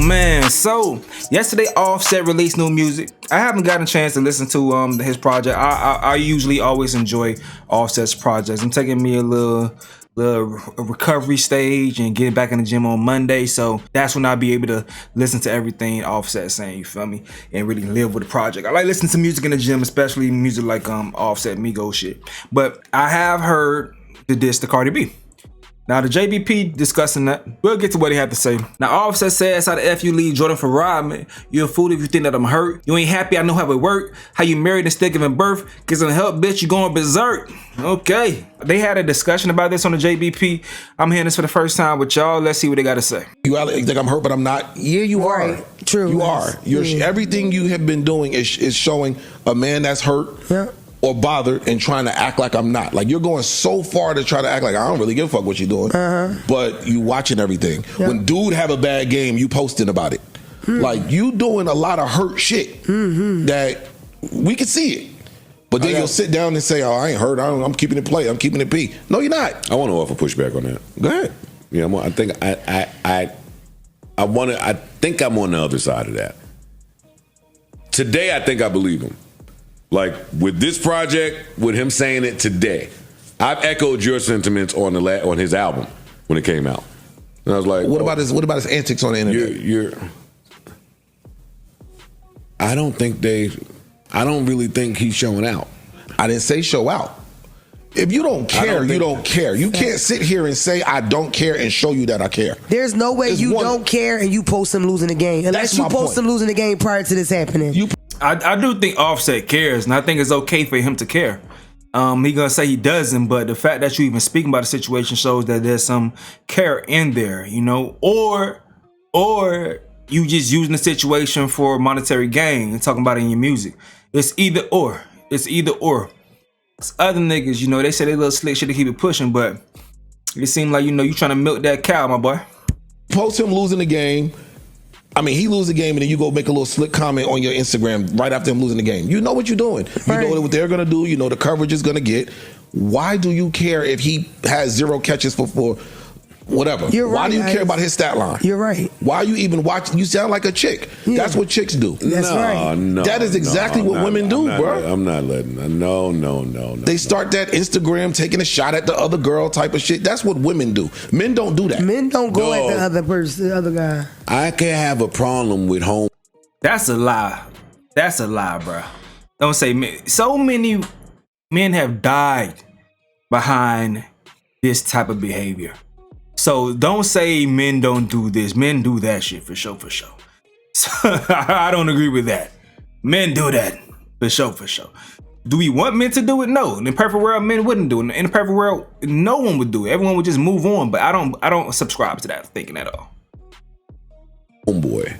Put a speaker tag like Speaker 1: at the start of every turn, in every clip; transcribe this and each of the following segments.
Speaker 1: man, so yesterday Offset released new music. I haven't gotten a chance to listen to his project. I usually always enjoy Offset's projects. I'm taking me a little recovery stage and getting back in the gym on Monday, so that's when I'll be able to listen to everything Offset saying, you feel me, and really live with the project. I like listening to music in the gym, especially music like Offset Migos shit. But I have heard the diss to Cardi B. Now the JBP discussing that. We'll get to what he had to say. Now Offset says, how the F you leave Jordan for Rodman? You a fool if you think that I'm hurt. You ain't happy, I know how it work. How you married and still giving birth. Cause in help, bitch, you going berserk. Okay. They had a discussion about this on the JBP. I'm hearing this for the first time with y'all. Let's see what they got to say.
Speaker 2: You think I'm hurt, but I'm not. Yeah, you are.
Speaker 3: True.
Speaker 2: You are. Everything you have been doing is showing a man that's hurt.
Speaker 3: Yeah.
Speaker 2: Or bothered and trying to act like I'm not. Like, you're going so far to try to act like I don't really give a fuck what you're doing. But you watching everything. Yep. When dude have a bad game, you posting about it. Like, you doing a lot of hurt shit that we can see it. But then you'll sit down and say, oh, I ain't hurt. I'm keeping it play. I'm keeping it P. No, you're not.
Speaker 4: I want to offer pushback on that.
Speaker 2: Go ahead.
Speaker 4: Yeah, I think I'm on the other side of that. Today, I think I believe him. Like, with this project, with him saying it today, I've echoed your sentiments on his album when it came out. And I was like,
Speaker 2: what about his antics on the internet?
Speaker 4: I don't really think he's showing out.
Speaker 2: I didn't say show out. If you don't care, you don't care. You can't sit here and say I don't care and show you that I care.
Speaker 3: There's no way don't care and you post him losing the game. Unless you post him losing the game prior to this happening.
Speaker 1: I do think Offset cares, and I think it's okay for him to care. He gonna say he doesn't, but the fact that you even speaking about the situation shows that there's some care in there, you know, or you just using the situation for monetary gain and talking about it in your music. It's either or. It's either or. It's other niggas, you know, they say they little slick shit to keep it pushing, but it seems like, you know, you trying to milk that cow, my boy.
Speaker 2: Post him losing the game. I mean, he lose the game and then you go make a little slick comment on your Instagram right after him losing the game. You know what you're doing. You know what they're going to do. You know the coverage is going to get. Why do you care if he has 0 catches for whatever? Why do you care about his stat line?
Speaker 3: You're right.
Speaker 2: Why are you even watching? You sound like a chick. Yeah. That's what chicks do.
Speaker 3: That's right.
Speaker 4: No,
Speaker 2: that is exactly what women do, bro.
Speaker 4: I'm not letting that. No.
Speaker 2: They start that Instagram taking a shot at the other girl type of shit. That's what women do. Men don't do that.
Speaker 3: Men don't go at the other person, the other guy.
Speaker 4: I can have a problem with home.
Speaker 1: That's a lie. That's a lie, bro. Don't say men. So many men have died behind this type of behavior. So don't say men don't do this. Men do that shit for sure. So, I don't agree with that. Men do that for sure. Do we want men to do it? No. In the perfect world, men wouldn't do it. In the perfect world, no one would do it. Everyone would just move on. But I don't subscribe to that thinking at all.
Speaker 4: Homeboy,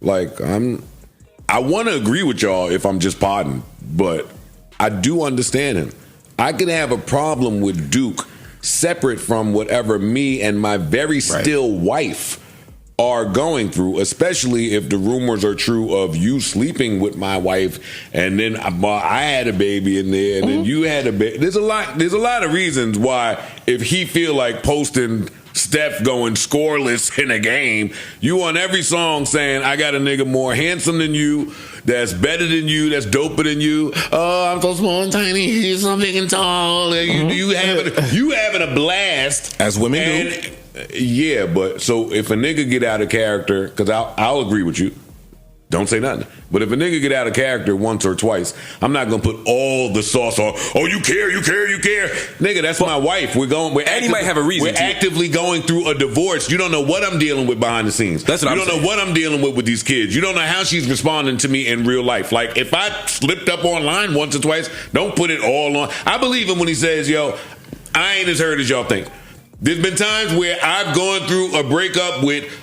Speaker 4: like I want to agree with y'all if I'm just podding, but I do understand him. I could have a problem with Duke separate from whatever me and my very still wife are going through, especially if the rumors are true of you sleeping with my wife and then I had a baby in there and then you had a baby. There's a lot of reasons why if he feel like posting Steph going scoreless in a game, you on every song saying, I got a nigga more handsome than you, that's better than you, that's doper than you. Oh, I'm so small and tiny, he's so big and tall. You having a blast.
Speaker 2: As women do.
Speaker 4: Yeah, but so if a nigga get out of character, because I'll agree with you, don't say nothing. But if a nigga get out of character once or twice, I'm not gonna put all the sauce on. Oh, you care, nigga. That's my wife.
Speaker 1: He might have a reason.
Speaker 4: We're actively going through a divorce. You don't know what I'm dealing with behind the scenes.
Speaker 1: That's what
Speaker 4: you don't know what I'm dealing with these kids. You don't know how she's responding to me in real life. Like if I slipped up online once or twice, don't put it all on. I believe him when he says, "Yo, I ain't as hurt as y'all think." There's been times where I've gone through a breakup with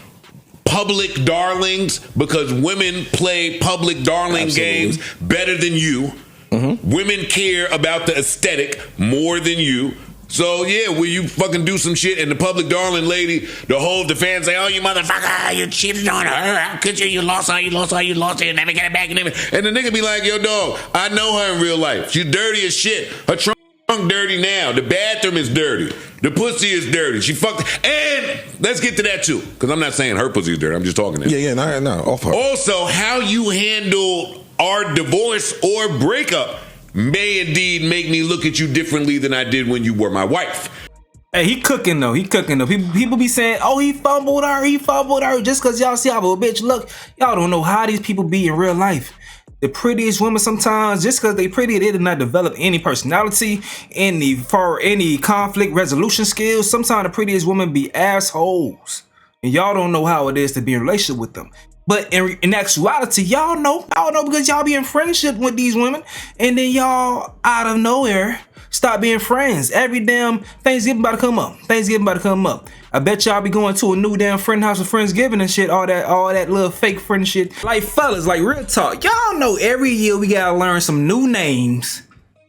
Speaker 4: public darlings because women play public darling games better than you. Women care about the aesthetic more than you. So yeah, will you fucking do some shit and the public darling lady, the fans say, oh, you motherfucker, you cheated on her. How could you? You lost her, you never get it back. And the nigga be like, yo, dog, I know her in real life. She's dirty as shit. Her trunk dirty now. The bathroom is dirty. The pussy is dirty. She fucked. And let's get to that too, because I'm not saying her pussy is dirty. I'm just talking to
Speaker 2: Yeah, no, off her.
Speaker 4: Also, how you handle our divorce or breakup may indeed make me look at you differently than I did when you were my wife.
Speaker 1: Hey, he cooking though. People be saying, "Oh, he fumbled her," just because y'all see how a bitch look. Y'all don't know how these people be in real life. The prettiest women sometimes, just because they pretty, they did not develop any personality, any conflict resolution skills. Sometimes the prettiest women be assholes, and y'all don't know how it is to be in a relationship with them. But in actuality, y'all know because y'all be in friendship with these women, and then y'all out of nowhere stop being friends. Every damn Thanksgiving about to come up. I bet y'all be going to a new damn friend house for Friendsgiving and shit. All that little fake friend shit. Like fellas, like real talk. Y'all know every year we gotta learn some new names.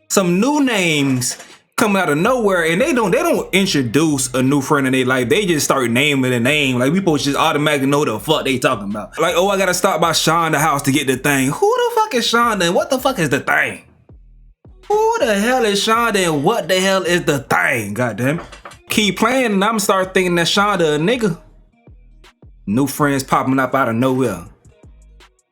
Speaker 1: Some new names coming out of nowhere, and they don't introduce a new friend in their life. They just start naming the name. Like we supposed to just automatically know the fuck they talking about. Like, oh, I gotta stop by Shonda's house to get the thing. Who the fuck is Shonda and what the fuck is the thing? Who the hell is Shonda and what the hell is the thing? Goddamn. Keep playing and I'm start thinking that Shonda a nigga. New friends popping up out of nowhere.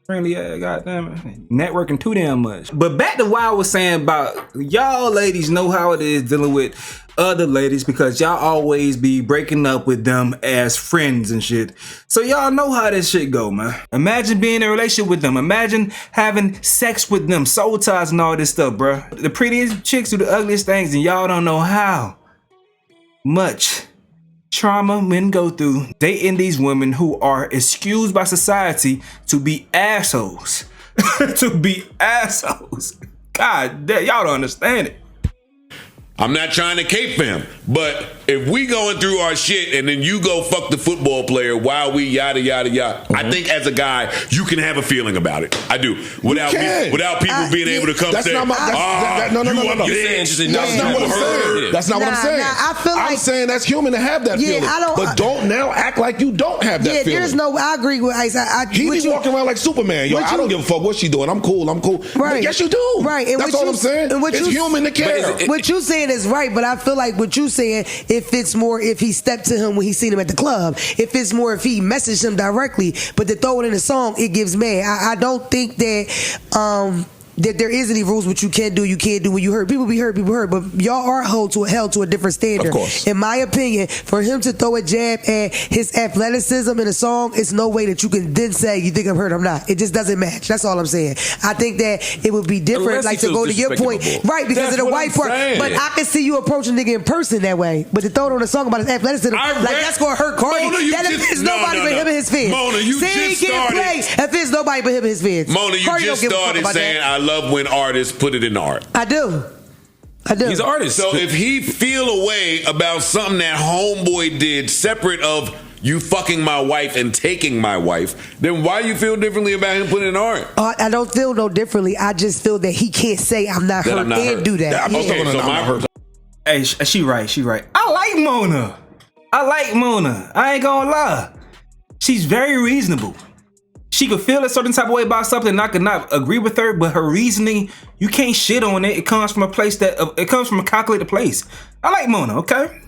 Speaker 1: Friendly ass, goddamn it. Networking too damn much. But back to what I was saying about y'all ladies know how it is dealing with other ladies because y'all always be breaking up with them as friends and shit. So y'all know how this shit go, man. Imagine being in a relationship with them. Imagine having sex with them, soul ties and all this stuff, bro. The prettiest chicks do the ugliest things and y'all don't know how much trauma men go through dating these women who are excused by society to be assholes. To be assholes. God damn, y'all don't understand it.
Speaker 4: I'm not trying to cape for him, but if we going through our shit and then you go fuck the football player while we yada yada yada, I think as a guy you can have a feeling about it. I do without people being able to come say,
Speaker 2: no. That's not what I'm saying. That's not what I'm saying. I'm saying that's human to have that feeling, but don't now act like you don't have that feeling.
Speaker 3: There's no. I agree with Ice.
Speaker 2: He be walking around like Superman. Yo, I don't give a fuck what she doing. I'm cool.
Speaker 3: Right.
Speaker 2: Yes, you do.
Speaker 3: Right. And
Speaker 2: that's all I'm saying. It's human to care.
Speaker 3: What you saying is right, but I feel like what you saying, if it's more if he stepped to him when he seen him at the club, if it's more if he messaged him directly, but to throw it in a song, it gives mad. I don't think that that there is any rules what you can't do when you hurt. People be hurt, but y'all are held to a different standard.
Speaker 2: Of course.
Speaker 3: In my opinion, for him to throw a jab at his athleticism in a song, it's no way that you can then say you think I'm hurt, I'm not. It just doesn't match. That's all I'm saying. I think that it would be different,
Speaker 4: Unless
Speaker 3: like to go to your point, right? Because of the white part. But I can see you approach a nigga in person that way. But to throw it on a song about his athleticism, that's gonna hurt Cardi. That offends nobody but him and his fans.
Speaker 4: Mona, you just started.
Speaker 3: Offends nobody but him and his fans.
Speaker 4: Mona, you just started saying I love when artists put it in art.
Speaker 3: I do.
Speaker 1: He's an artist.
Speaker 4: So if he feel a way about something that homeboy did separate of you fucking my wife and taking my wife, then why do you feel differently about him putting it in art?
Speaker 3: I don't feel no differently. I just feel that he can't say I'm not hurt and do that.
Speaker 1: Hey, she right. I like Mona. I ain't gonna lie. She's very reasonable. She could feel a certain type of way about something, and I could not agree with her, but her reasoning, you can't shit on it. It comes from a place it comes from a calculated place. I like Mona, okay?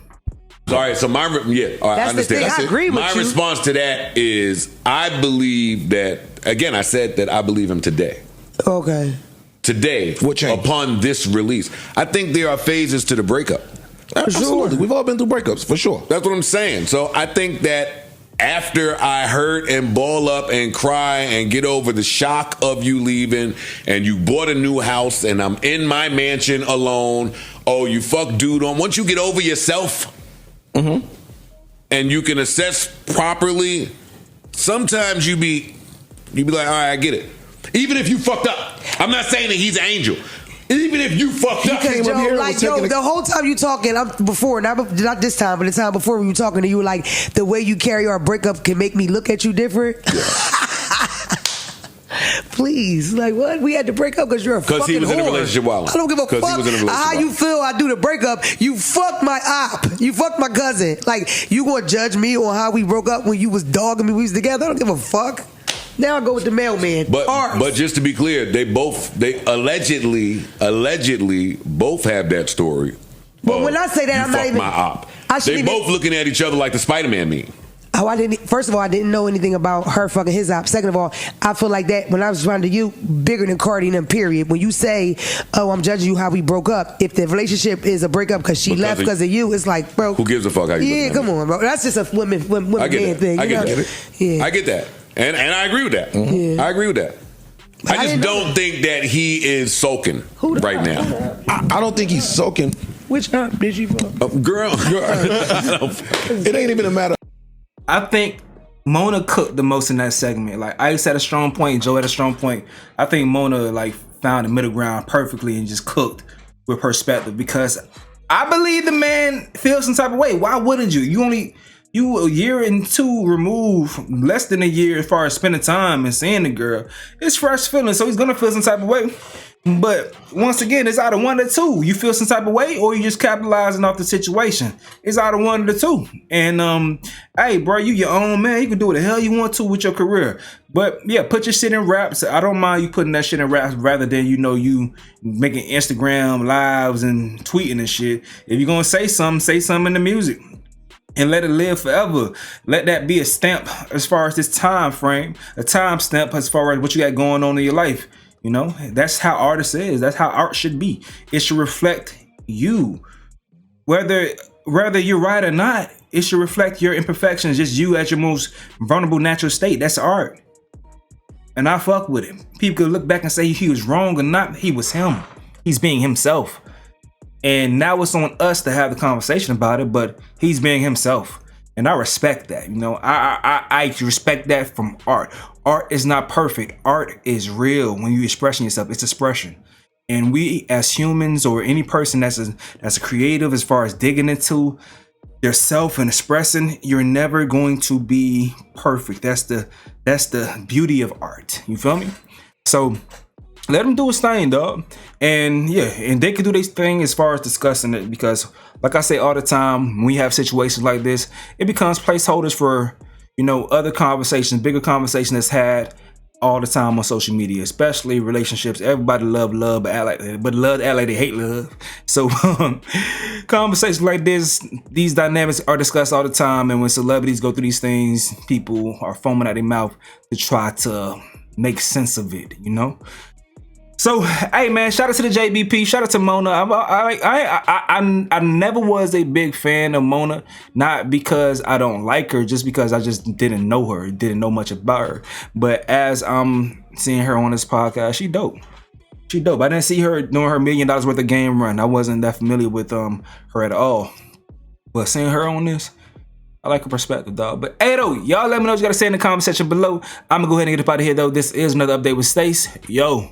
Speaker 4: All right, so I understand.
Speaker 3: The thing. I agree with
Speaker 4: my
Speaker 3: you.
Speaker 4: response to that is I believe that, again, I said that I believe him today.
Speaker 3: Okay.
Speaker 4: Today, upon this release. I think there are phases to the breakup.
Speaker 2: Absolutely. We've all been through breakups, for sure.
Speaker 4: That's what I'm saying. So I think that after I hurt and ball up and cry and get over the shock of you leaving and you bought a new house and I'm in my mansion alone, oh, you fuck dude on. Once you get over yourself and you can assess properly, sometimes you be like, all right, I get it. Even if you fucked up. I'm not saying that he's an angel. Even if you fucked up.
Speaker 3: The whole time you talking, not this time, but the time before when you talking to you, like the way you carry our breakup can make me look at you different. Yeah. Please, like what? We had to break up because you're a fucking whore. Because he was in a relationship while. I don't give a fuck how you feel. I do the breakup. You fucked my op. You fucked my cousin. Like you gonna judge me on how we broke up when you was dogging me? We was together. I don't give a fuck. Now I go with the mailman.
Speaker 4: But just to be clear, they allegedly both have that story.
Speaker 3: But when I say that, I'm not even.
Speaker 4: My op. They both looking at each other like the Spider-Man meme.
Speaker 3: Oh, I didn't. First of all, I didn't know anything about her fucking his op. Second of all, I feel like that when I was responding to you, bigger than Cardi and them, period. When you say, "Oh, I'm judging you how we broke up," if the relationship is a breakup because she left because of you, it's like, bro,
Speaker 4: who gives a fuck how you?
Speaker 3: Yeah, come on, bro. That's just a woman man thing.
Speaker 4: I get that.
Speaker 3: Yeah,
Speaker 4: I get that, and I agree with that. I agree with that. I just don't think that he is sulking right now.
Speaker 2: I don't think he's sulking.
Speaker 3: Which up did you fuck?
Speaker 4: Girl.
Speaker 2: It ain't even a matter.
Speaker 1: I think Mona cooked the most in that segment. Like Ice had a strong point, Joe had a strong point. I think Mona like found the middle ground perfectly and just cooked with perspective because I believe the man feels some type of way. Why wouldn't you? You a year and two removed, less than a year as far as spending time and seeing the girl. It's fresh feeling, so he's gonna feel some type of way. But once again, it's out of one or two. You feel some type of way, or you just capitalizing off the situation. It's out of one of the two. And hey, bro, you your own man. You can do what the hell you want to with your career. But yeah, put your shit in raps. I don't mind you putting that shit in raps rather than you making Instagram lives and tweeting and shit. If you're gonna say something in the music. And let it live forever. Let that be a stamp as far as this time frame, a time stamp as far as what you got going on in your life. You know, that's how artists is. That's how art should be. It should reflect you. Whether you're right or not, it should reflect your imperfections, just you at your most vulnerable natural state. That's art. And I fuck with him. People could look back and say he was wrong or not. He was him. He's being himself. And now it's on us to have the conversation about it, but he's being himself. And I respect that. You know, I respect that from art. Art is not perfect. Art is real. When you're expressing yourself, it's expression. And we as humans or any person that's a creative as far as digging into yourself and expressing, you're never going to be perfect. That's the beauty of art. You feel me? So let him do his thing, dog. And yeah, and they can do their thing as far as discussing it because, like I say all the time, when we have situations like this, it becomes placeholders for, other conversations, bigger conversations that's had all the time on social media, especially relationships. Everybody love, but love act like they hate love. So conversations like this, these dynamics are discussed all the time. And when celebrities go through these things, people are foaming at their mouth to try to make sense of it, So, hey man, shout out to the JBP, shout out to Mona. I never was a big fan of Mona, not because I don't like her, just because I just didn't know her, didn't know much about her. But as I'm seeing her on this podcast, she dope. She dope. I didn't see her doing her $1 million worth of game run. I wasn't that familiar with her at all. But seeing her on this, I like her perspective, dog. But hey, though, y'all let me know what you got to say in the comment section below. I'm going to go ahead and get up out of here, though. This is another update with Stace. Yo.